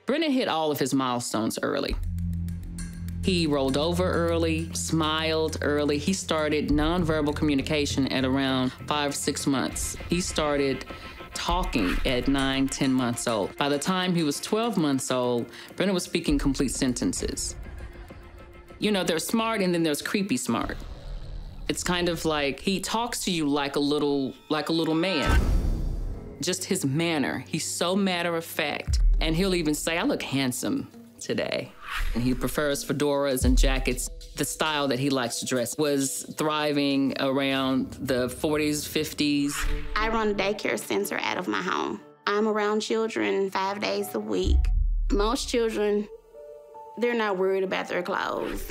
Brennan hit all of his milestones early. He rolled over early, smiled early. He started nonverbal communication at around 5, 6 months. He started talking at 9, 10 months old. By the time he was 12 months old, Brennan was speaking complete sentences. You know, there's smart and then there's creepy smart. It's kind of like he talks to you like a little man. Just his manner. He's so matter of fact. And he'll even say, I look handsome today. And he prefers fedoras and jackets. The style that he likes to dress was thriving around the 40s, 50s. I run a daycare center out of my home. I'm around children 5 days a week. Most children, they're not worried about their clothes.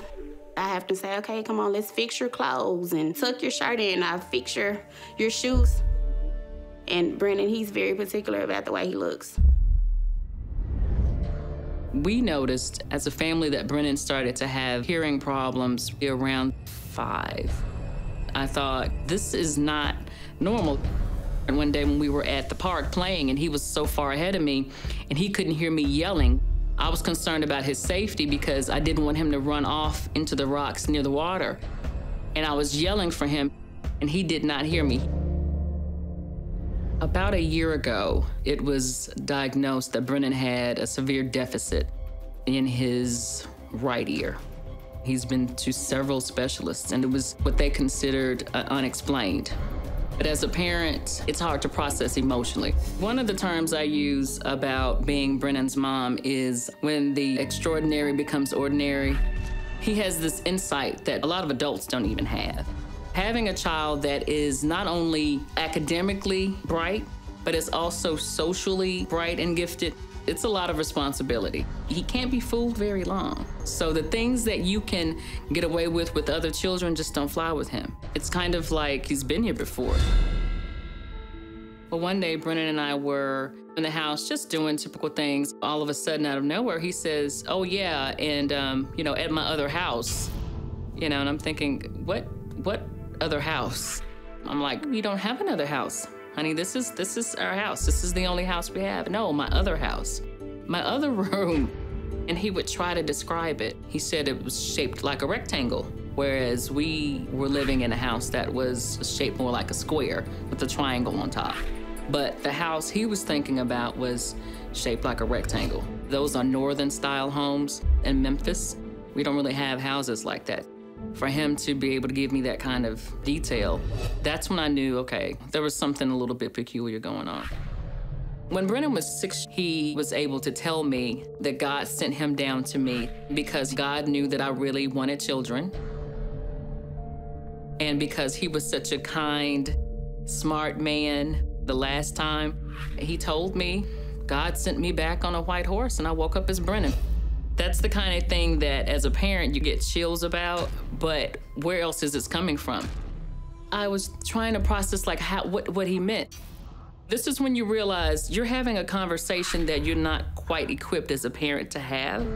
I have to say, okay, come on, let's fix your clothes and tuck your shirt in. I'll fix your shoes. And Brennan, he's very particular about the way he looks. We noticed as a family that Brennan started to have hearing problems around 5. I thought, this is not normal. And one day when we were at the park playing and he was so far ahead of me and he couldn't hear me yelling, I was concerned about his safety because I didn't want him to run off into the rocks near the water. And I was yelling for him and he did not hear me. About a year ago, it was diagnosed that Brennan had a severe deficit in his right ear. He's been to several specialists, and it was what they considered unexplained. But as a parent, it's hard to process emotionally. One of the terms I use about being Brennan's mom is when the extraordinary becomes ordinary. He has this insight that a lot of adults don't even have. Having a child that is not only academically bright, but is also socially bright and gifted, it's a lot of responsibility. He can't be fooled very long. So the things that you can get away with other children just don't fly with him. It's kind of like he's been here before. Well, one day, Brennan and I were in the house just doing typical things. All of a sudden, out of nowhere, he says, oh yeah, and at my other house. And I'm thinking, what other house? I'm like, you don't have another house. Honey, this is our house. This is the only house we have. No, my other house, my other room. And he would try to describe it. He said it was shaped like a rectangle, whereas we were living in a house that was shaped more like a square with a triangle on top. But the house he was thinking about was shaped like a rectangle. Those are northern style homes in Memphis. We don't really have houses like that. For him to be able to give me that kind of detail, that's when I knew, okay, there was something a little bit peculiar going on. When Brennan was 6, he was able to tell me that God sent him down to me because God knew that I really wanted children. And because he was such a kind, smart man, the last time he told me, God sent me back on a white horse and I woke up as Brennan. That's the kind of thing that, as a parent, you get chills about, but where else is this coming from? I was trying to process what he meant. This is when you realize you're having a conversation that you're not quite equipped as a parent to have.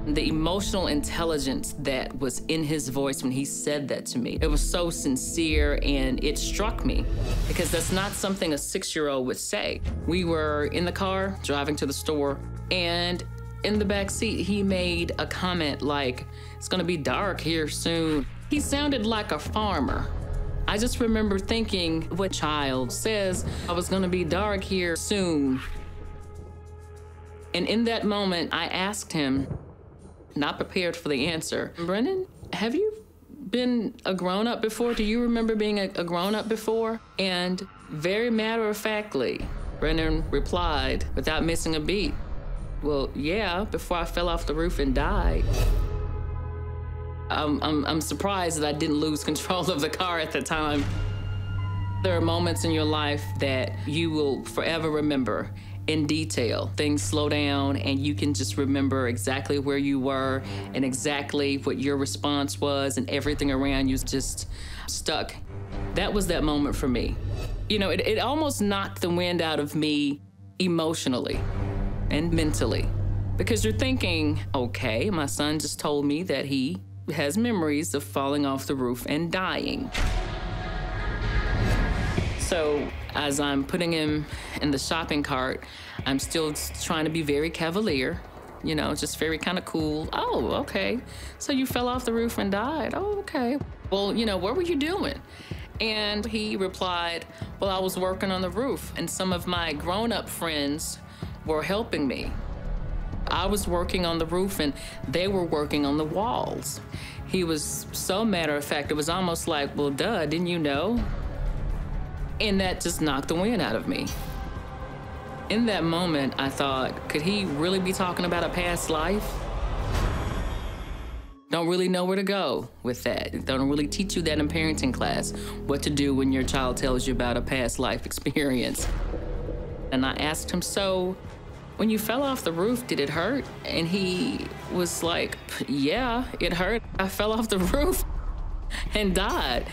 The emotional intelligence that was in his voice when he said that to me, it was so sincere and it struck me because that's not something a 6-year-old would say. We were in the car driving to the store and in the back seat, he made a comment like, it's gonna be dark here soon. He sounded like a farmer. I just remember thinking, what child says, I was gonna be dark here soon? And in that moment, I asked him, not prepared for the answer, Brennan, have you been a grown-up before? Do you remember being a grown-up before? And very matter-of-factly, Brennan replied without missing a beat, well, yeah, before I fell off the roof and died. I'm surprised that I didn't lose control of the car at the time. There are moments in your life that you will forever remember in detail. Things slow down and you can just remember exactly where you were and exactly what your response was and everything around you is just stuck. That was that moment for me. It almost knocked the wind out of me emotionally and mentally, because you're thinking, okay, my son just told me that he has memories of falling off the roof and dying. So as I'm putting him in the shopping cart, I'm still trying to be very cavalier you know, just very kind of cool. Oh, okay. So you fell off the roof and died. Oh, okay. Well, you know, what were you doing? And he replied, well, I was working on the roof, and some of my grown-up friends were helping me. I was working on the roof, and they were working on the walls. He was so matter of fact, it was almost like, well, duh, didn't you know? And that just knocked the wind out of me. In that moment, I thought, could he really be talking about a past life? Don't really know where to go with that. They don't really teach you that in parenting class, what to do when your child tells you about a past life experience. And I asked him, so when you fell off the roof, did it hurt? And he was like, yeah, it hurt. I fell off the roof and died.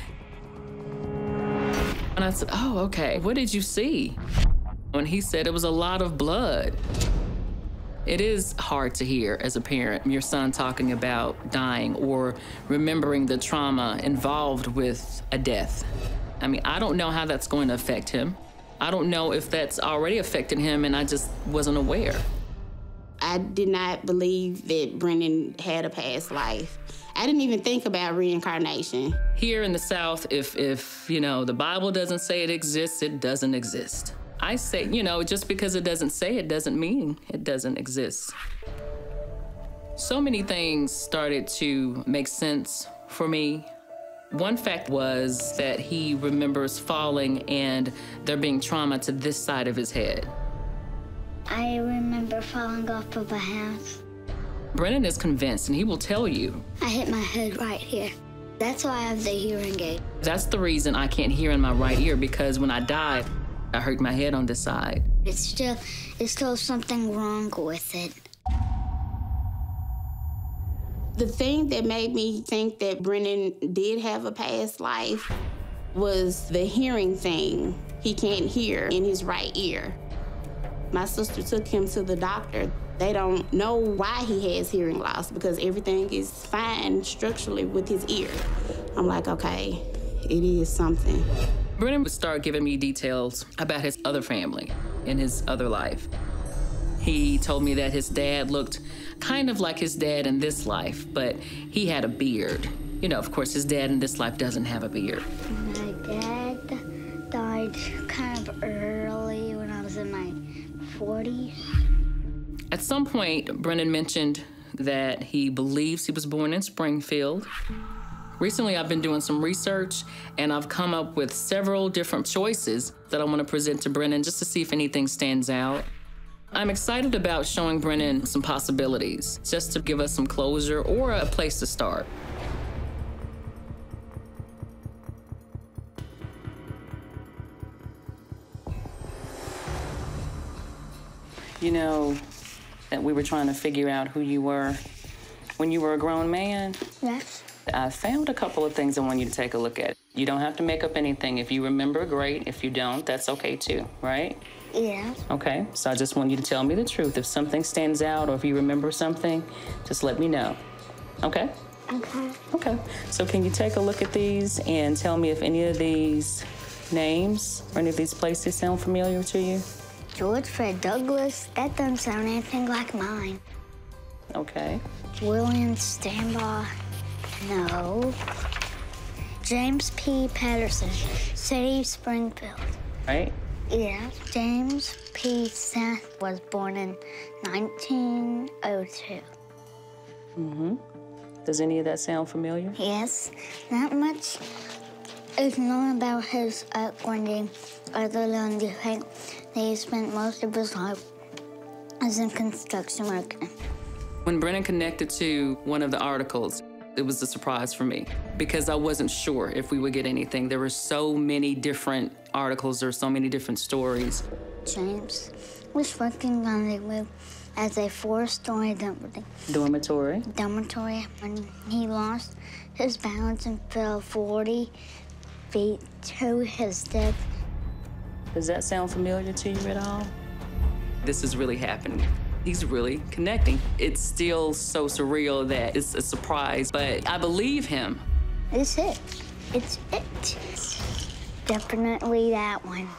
And I said, oh, okay, what did you see? And he said it was a lot of blood. It is hard to hear as a parent, your son talking about dying or remembering the trauma involved with a death. I mean, I don't know how that's going to affect him. I don't know if that's already affected him and I just wasn't aware. I did not believe that Brennan had a past life. I didn't even think about reincarnation. Here in the South, if you know, the Bible doesn't say it exists, it doesn't exist. I say, you know, just because it doesn't say it doesn't mean it doesn't exist. So many things started to make sense for me. One fact was that he remembers falling and there being trauma to this side of his head. I remember falling off of a house. Brennan is convinced, and he will tell you. I hit my head right here. That's why I have the hearing aid. That's the reason I can't hear in my right ear, because when I died, I hurt my head on this side. It's still something wrong with it. The thing that made me think that Brennan did have a past life was the hearing thing. He can't hear in his right ear. My sister took him to the doctor. They don't know why he has hearing loss because everything is fine structurally with his ear. I'm like, okay, it is something. Brennan would start giving me details about his other family in his other life. He told me that his dad looked kind of like his dad in this life, but he had a beard. You know, of course, his dad in this life doesn't have a beard. My dad died kind of early when I was in my 40s. At some point, Brennan mentioned that he believes he was born in Springfield. Recently, I've been doing some research, and I've come up with several different choices that I want to present to Brennan just to see if anything stands out. I'm excited about showing Brennan some possibilities, just to give us some closure or a place to start. You know that we were trying to figure out who you were when you were a grown man? Yes. I found a couple of things I want you to take a look at. You don't have to make up anything. If you remember, great. If you don't, that's okay too, right? Yeah. Okay, so I just want you to tell me the truth. If something stands out or if you remember something, just let me know. Okay? Okay. Okay, so can you take a look at these and tell me if any of these names or any of these places sound familiar to you? George Fred Douglas, that doesn't sound anything like mine. Okay. William Stanbaugh, no. James P. Patterson, City of Springfield. Right? Yeah. James P. Seth was born in 1902. Mm-hmm. Does any of that sound familiar? Yes. Not much is known about his upbringing other than the fact that he spent most of his life as in construction worker. When Brennan connected to one of the articles, it was a surprise for me because I wasn't sure if we would get anything. There were so many different articles, there were so many different stories. James was working on the roof as a 4-story dormitory when he lost his balance and fell 40 feet to his death. Does that sound familiar to you at all? This is really happening. He's really connecting. It's still so surreal that it's a surprise, but I believe him. It's it. It's it. Definitely that one.